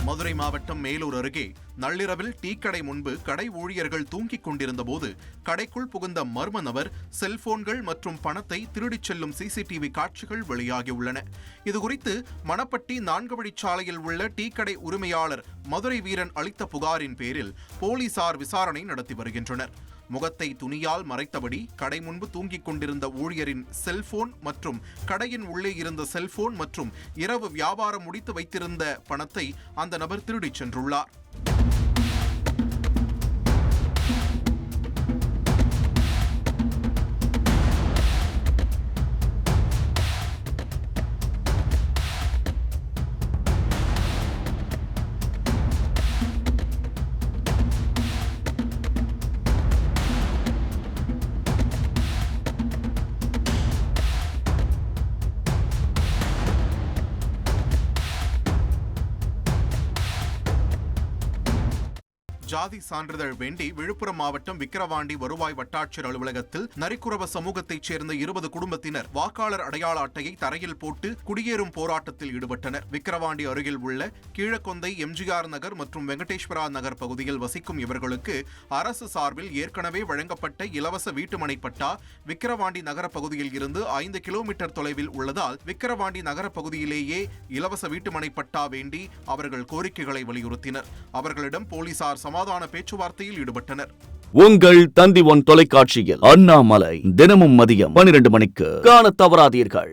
மதுரை மாவட்டம் மேலூர் அருகே நள்ளிரவில் டீக்கடை முன்பு கடை ஊழியர்கள் தூங்கிக் கொண்டிருந்த போது கடைக்குள் புகுந்த மர்ம நபர் செல்போன்கள் மற்றும் பணத்தை திருடிச் செல்லும் சிசிடிவி காட்சிகள் வெளியாகியுள்ளன. இதுகுறித்து மணப்பட்டி 4 வழிச்சாலையில் உள்ள டீக்கடை உரிமையாளர் மதுரை வீரன் அளித்த புகாரின் பேரில் போலீசார் விசாரணை நடத்தி வருகின்றனர். முகத்தை துணியால் மறைத்தபடி கடை முன்பு தூங்கிக் கொண்டிருந்த ஊழியரின் செல்போன் மற்றும் கடையின் உள்ளே இருந்த செல்போன் மற்றும் இரவு வியாபாரம் முடித்து வைத்திருந்த பணத்தை அந்த நபர் திருடிச் சென்றுள்ளார். ஜாதி சான்றிதழ் வேண்டி விழுப்புரம் மாவட்டம் விக்கிரவாண்டி வருவாய் வட்டாட்சியர் அலுவலகத்தில் நரிக்குறவ சமூகத்தைச் சேர்ந்த 20 குடும்பத்தினர் வாக்காளர் அடையாள அட்டையை தரையில் போட்டு குடியேறும் போராட்டத்தில் ஈடுபட்டனர். விக்கிரவாண்டி அருகில் உள்ள கீழக்கொந்தை, எம்ஜிஆர் நகர் மற்றும் வெங்கடேஸ்வரா நகர் பகுதியில் வசிக்கும் இவர்களுக்கு அரசு சார்பில் ஏற்கனவே வழங்கப்பட்ட இலவச வீட்டுமனை பட்டா விக்கிரவாண்டி நகர பகுதியில் இருந்து 5 கிலோமீட்டர் தொலைவில் உள்ளதால் விக்கிரவாண்டி நகர பகுதியிலேயே இலவச வீட்டுமனை பட்டா வேண்டி அவர்கள் கோரிக்கைகளை வலியுறுத்தினர். அவர்களிடம் போலீசார் சமாதான பேச்சுவார்த்தையில் ஈடுபட்டனர். உங்கள் தந்தி ஒன் தொலைக்காட்சியில் அண்ணாமலை தினமும் மதியம் 12 மணிக்கு காணத் தவறாதீர்கள்.